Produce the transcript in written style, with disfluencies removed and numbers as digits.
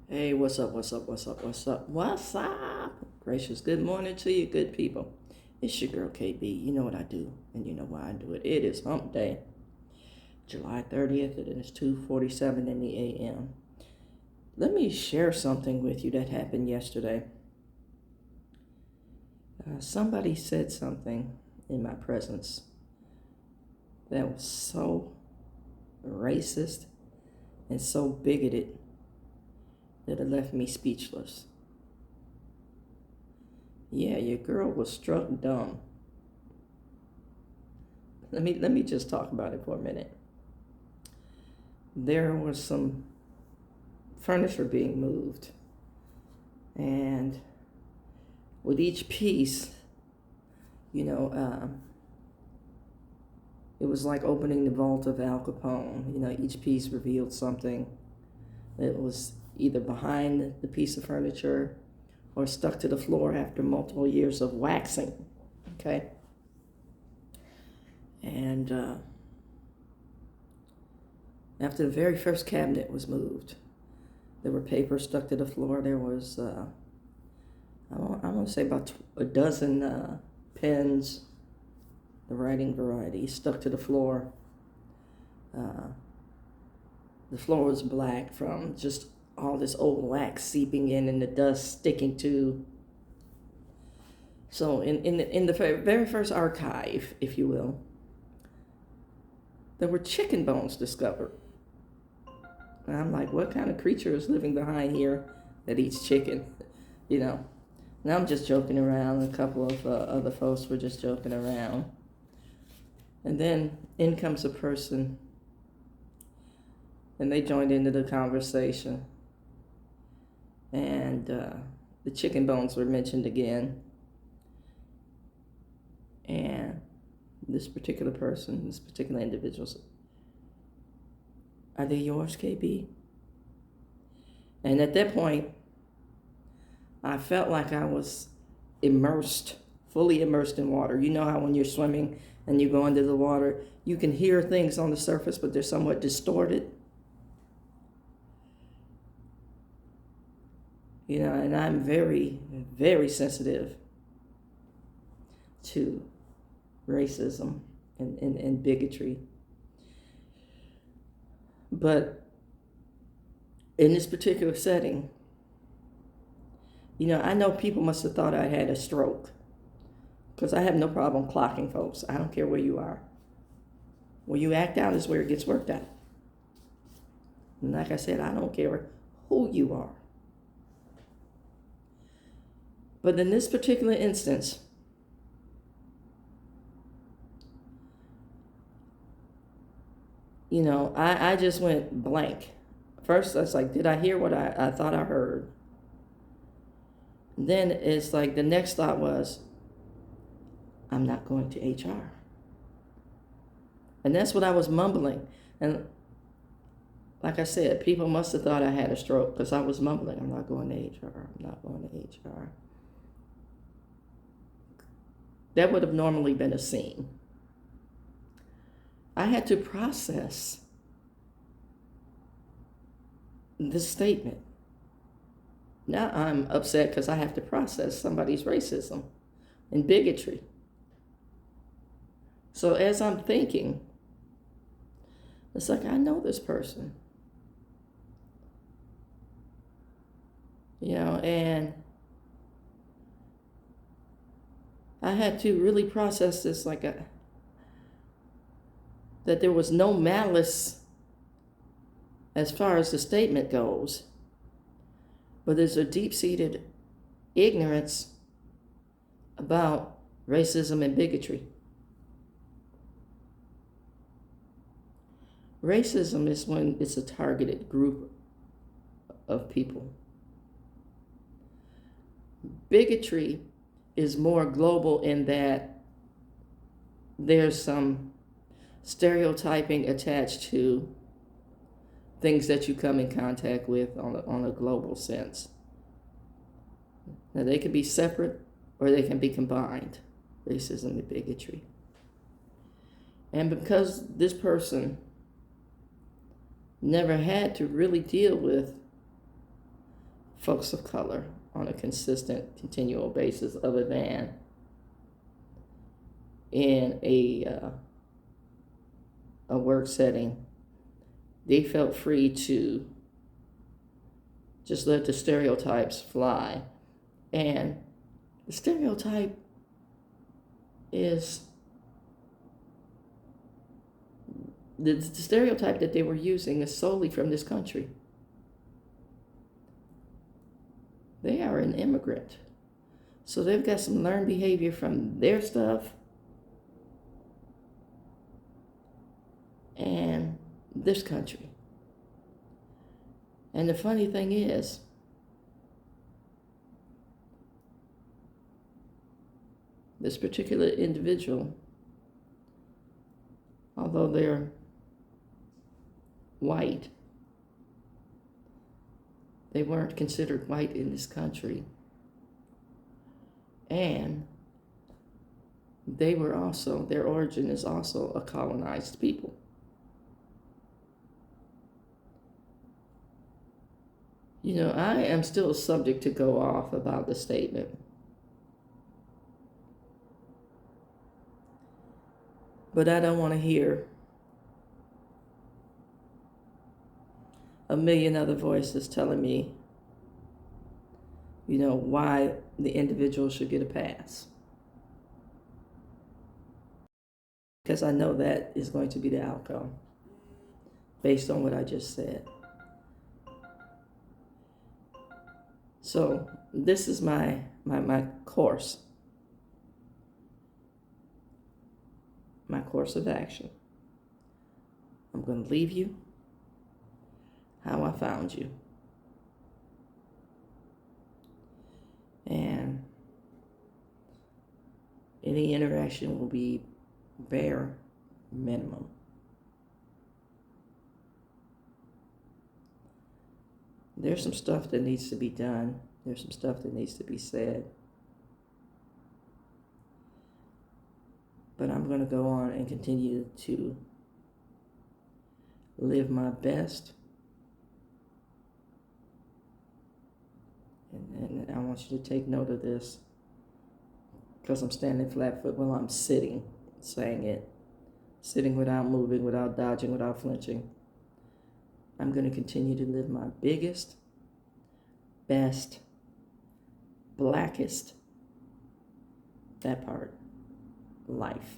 Hey, what's up? What's up? What's up? What's up? What's up? Gracious good morning to you, good people. It's your girl KB. You know what I do, and you know why I do it. It is Hump Day, July 30th. It is 2:47 in the a.m. Let me share something with you that happened yesterday. Somebody said something in my presence that was so racist and so bigoted that it left me speechless. Yeah, your girl was struck dumb. Let me just talk about it for a minute. There was some furniture being moved, and with each piece, you know, it was like opening the vault of Al Capone. Each piece revealed something that was either behind the piece of furniture or stuck to the floor after multiple years of waxing. Okay. And after the very first cabinet was moved, there were papers stuck to the floor. There was, I want to say about a dozen pens, the writing variety, stuck to the floor. The floor was black from just all this old wax seeping in and the dust sticking to. So in the very first archive, if you will, there were chicken bones discovered. And I'm like, what kind of creature is living behind here that eats chicken? You know. And I'm just joking around. A couple of other folks were just joking around. And then in comes a person, and they joined into the conversation. And the chicken bones were mentioned again. And this particular person, this particular individual said, "Are they yours, KB?" And at that point, I felt like I was immersed, fully immersed in water. You know how when you're swimming and you go under the water, you can hear things on the surface, but they're somewhat distorted. And I'm very, very sensitive to racism and bigotry. But in this particular setting, I know people must have thought I had a stroke, because I have no problem clocking folks. I don't care where you are. Where you act out is where it gets worked out. And like I said, I don't care who you are. But in this particular instance, I just went blank. First, I was like, did I hear what I thought I heard? Then it's like the next thought was, I'm not going to HR. And that's what I was mumbling. And like I said, people must have thought I had a stroke because I was mumbling, I'm not going to HR, I'm not going to HR. That would have normally been a scene. I had to process this statement. Now I'm upset because I have to process somebody's racism and bigotry. So as I'm thinking, it's like, I know this person. And I had to really process this that there was no malice as far as the statement goes, but there's a deep-seated ignorance about racism and bigotry. Racism is when it's a targeted group of people. Bigotry is more global in that there's some stereotyping attached to things that you come in contact with on a global sense. Now, they can be separate or they can be combined, racism and bigotry. And because this person never had to really deal with folks of color on a consistent, continual basis, other than in a work setting. They felt free to just let the stereotypes fly. And the stereotype is the stereotype that they were using is solely from this country. They are an immigrant. So they've got some learned behavior from their stuff and this country. And the funny thing is, this particular individual, although they're white, they weren't considered white in this country. And they were also, their origin is also a colonized people. You know, I am still subject to go off about the statement. But I don't want to hear a million other voices telling me, you know, why the individual should get a pass. Because I know that is going to be the outcome based on what I just said. So this is my course. My course of action. I'm going to leave you how I found you. And any interaction will be bare minimum. There's some stuff that needs to be done. There's some stuff that needs to be said. But I'm going to go on and continue to live my best. And I want you to take note of this, because I'm standing flat-foot while I'm sitting, saying it. Sitting without moving, without dodging, without flinching. I'm going to continue to live my biggest, best, blackest, that part, life.